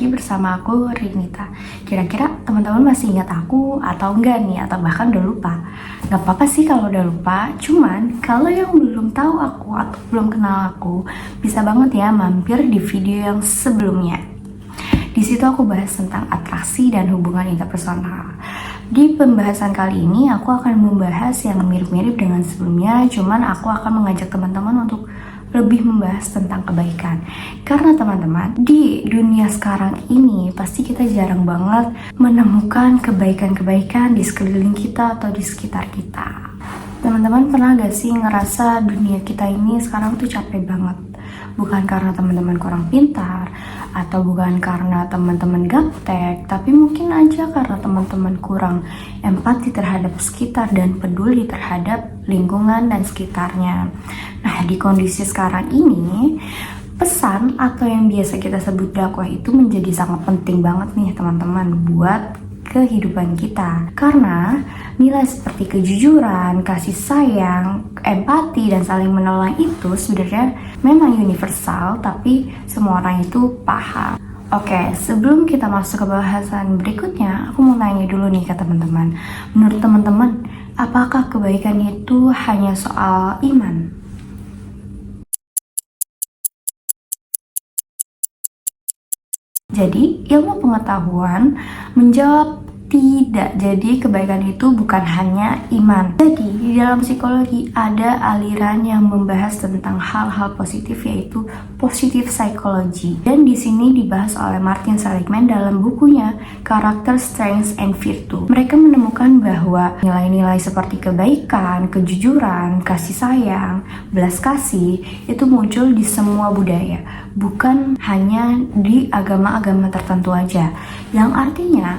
lagi bersama aku, Rinita. Kira-kira teman-teman masih ingat aku atau enggak nih, atau bahkan udah lupa? Gak apa-apa sih kalau udah lupa, cuman kalau yang belum tahu aku atau belum kenal aku, bisa banget ya mampir di video yang sebelumnya. Di situ aku bahas tentang atraksi dan hubungan interpersonal. Di pembahasan kali ini aku akan membahas yang mirip-mirip dengan sebelumnya, cuman aku akan mengajak teman-teman untuk lebih membahas tentang kebaikan. Karena teman-teman, di dunia sekarang ini pasti kita jarang banget menemukan kebaikan-kebaikan di sekeliling kita atau di sekitar kita. Teman-teman pernah gak sih ngerasa dunia kita ini sekarang tuh capek banget? Bukan karena teman-teman kurang pintar, atau bukan karena teman-teman gaptek, tapi mungkin aja karena teman-teman kurang empati terhadap sekitar dan peduli terhadap lingkungan dan sekitarnya. Nah, di kondisi sekarang ini, pesan atau yang biasa kita sebut dakwah itu menjadi sangat penting banget nih teman-teman buat kehidupan kita. Karena nilai seperti kejujuran, kasih sayang, empati, dan saling menolong itu sebenarnya memang universal, tapi semua orang itu paham. Oke, sebelum kita masuk ke bahasan berikutnya, aku mau nanya dulu nih ke teman-teman. Menurut teman-teman, apakah kebaikan itu hanya soal iman? Jadi, ilmu pengetahuan menjawab tidak. Jadi, kebaikan itu bukan hanya iman. Jadi, di dalam psikologi ada aliran yang membahas tentang hal-hal positif, yaitu positive psychology. Dan di sini dibahas oleh Martin Seligman dalam bukunya Character, Strengths, and Virtue. Mereka menemukan bahwa nilai-nilai seperti kebaikan, kejujuran, kasih sayang, belas kasih itu muncul di semua budaya, bukan hanya di agama-agama tertentu aja. Yang artinya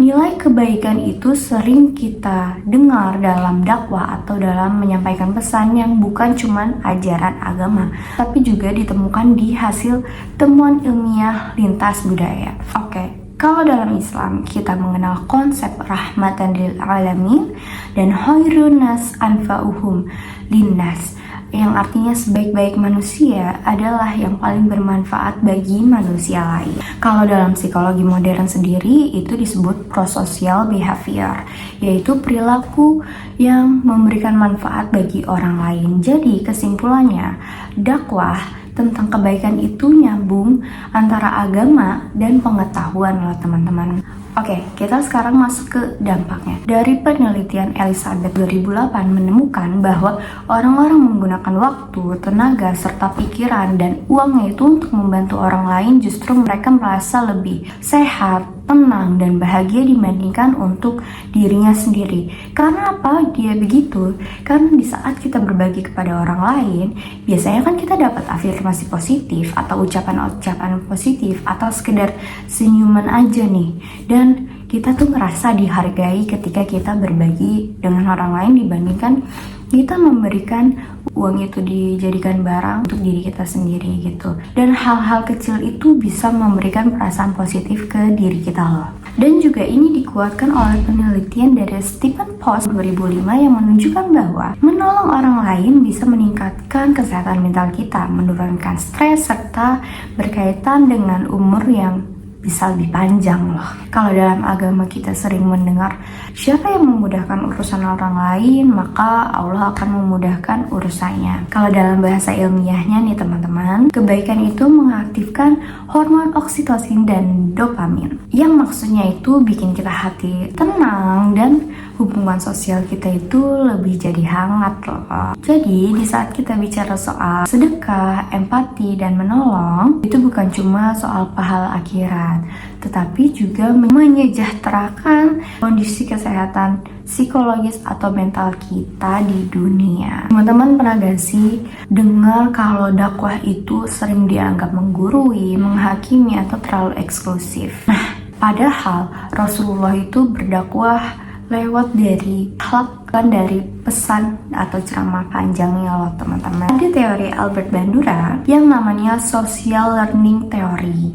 nilai kebaikan itu sering kita dengar dalam dakwah atau dalam menyampaikan pesan yang bukan cuma ajaran agama, tapi juga ditemukan di hasil temuan ilmiah lintas budaya. Oke, kalau dalam Islam kita mengenal konsep rahmatan lil alamin dan khairun nas anfa'uhum linnas, yang artinya sebaik-baik manusia adalah yang paling bermanfaat bagi manusia lain. Kalau dalam psikologi modern sendiri itu disebut prosocial behavior, yaitu perilaku yang memberikan manfaat bagi orang lain. Jadi kesimpulannya, dakwah tentang kebaikan itu nyambung antara agama dan pengetahuan loh teman-teman. Oke, kita sekarang masuk ke dampaknya. Dari penelitian Elizabeth 2008 menemukan bahwa orang-orang menggunakan waktu, tenaga, serta pikiran dan uangnya itu untuk membantu orang lain, justru mereka merasa lebih sehat, tenang, dan bahagia dibandingkan untuk dirinya sendiri. Karena apa dia begitu? Karena di saat kita berbagi kepada orang lain, biasanya kan kita dapat afirmasi positif atau ucapan-ucapan positif atau sekedar senyuman aja nih. Dan kita tuh ngerasa dihargai ketika kita berbagi dengan orang lain dibandingkan kita memberikan uang itu dijadikan barang untuk diri kita sendiri gitu. Dan hal-hal kecil itu bisa memberikan perasaan positif ke diri kita loh. Dan juga ini dikuatkan oleh penelitian dari Stephen Post 2005 yang menunjukkan bahwa menolong orang lain bisa meningkatkan kesehatan mental kita, menurunkan stres, serta berkaitan dengan umur yang bisa lebih panjang loh. Kalau dalam agama kita sering mendengar siapa yang memudahkan urusan orang lain, maka Allah akan memudahkan urusannya. Kalau dalam bahasa ilmiahnya nih teman-teman, kebaikan itu mengaktifkan hormon oksitosin dan dopamin, yang maksudnya itu bikin kita hati tenang dan hubungan sosial kita itu lebih jadi hangat loh. Jadi di saat kita bicara soal sedekah, empati, dan menolong, itu bukan cuma soal pahala akhirat, tetapi juga menyejahterakan kondisi kesehatan psikologis atau mental kita di dunia. Teman-teman pernah gak sih dengar kalau dakwah itu sering dianggap menggurui, menghakimi, atau terlalu eksklusif? Nah, padahal Rasulullah itu berdakwah lewat dari dari pesan atau ceramah panjangnya loh teman-teman. Ada teori Albert Bandura yang namanya social learning theory.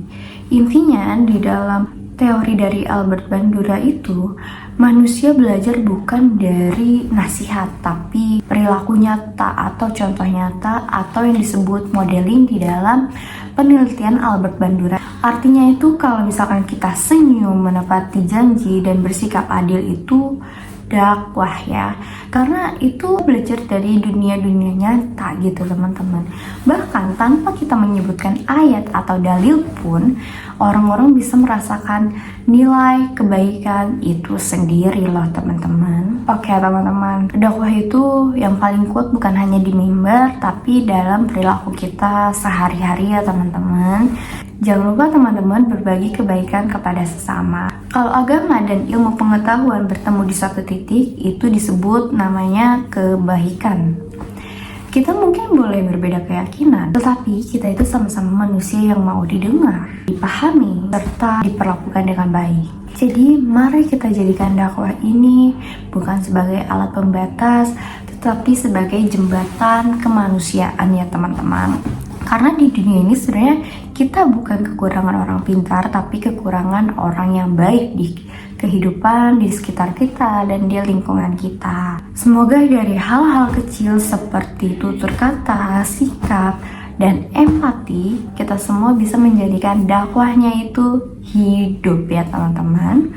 Intinya di dalam teori dari Albert Bandura itu, manusia belajar bukan dari nasihat, tapi perilaku nyata atau contoh nyata atau yang disebut modeling di dalam penelitian Albert Bandura. Artinya itu kalau misalkan kita senyum, menepati janji, dan bersikap adil itu dakwah ya. Karena itu belajar dari dunia-dunia nyata gitu teman-teman. Bahkan tanpa kita menyebutkan ayat atau dalil pun, orang-orang bisa merasakan nilai kebaikan itu sendiri loh teman-teman. Oke teman-teman, dakwah itu yang paling kuat bukan hanya di mimbar, tapi dalam perilaku kita sehari-hari ya teman-teman. Jangan lupa teman-teman berbagi kebaikan kepada sesama. Kalau agama dan ilmu pengetahuan bertemu di suatu titik, itu disebut namanya kebaikan. Kita mungkin boleh berbeda keyakinan, tetapi kita itu sama-sama manusia yang mau didengar, dipahami, serta diperlakukan dengan baik. Jadi mari kita jadikan dakwah ini bukan sebagai alat pembatas, tetapi sebagai jembatan kemanusiaan ya teman-teman. Karena di dunia ini sebenarnya kita bukan kekurangan orang pintar, tapi kekurangan orang yang baik di kehidupan, di sekitar kita, dan di lingkungan kita. Semoga dari hal-hal kecil seperti tutur kata, sikap, dan empati, kita semua bisa menjadikan dakwahnya itu hidup ya teman-teman.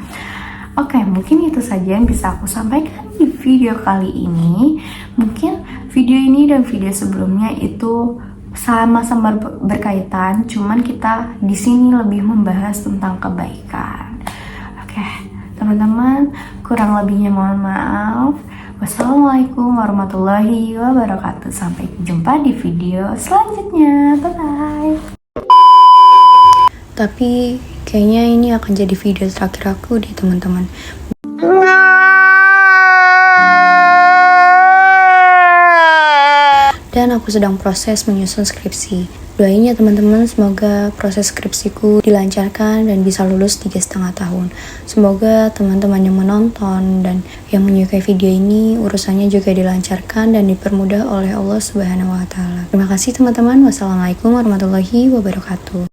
Oke, mungkin itu saja yang bisa aku sampaikan di video kali ini. Mungkin video ini dan video sebelumnya itu sama-sama berkaitan, cuman kita di sini lebih membahas tentang kebaikan. Oke, teman-teman, kurang lebihnya mohon maaf. Wassalamualaikum warahmatullahi wabarakatuh. Sampai jumpa di video selanjutnya. Bye-bye. Tapi kayaknya ini akan jadi video terakhir aku deh teman-teman. Dan aku sedang proses menyusun skripsi. Doain ya teman-teman, semoga proses skripsiku dilancarkan dan bisa lulus 3,5 tahun. Semoga teman-teman yang menonton dan yang menyukai video ini urusannya juga dilancarkan dan dipermudah oleh Allah Subhanahu wa Ta'ala. Terima kasih teman-teman. Wassalamualaikum warahmatullahi wabarakatuh.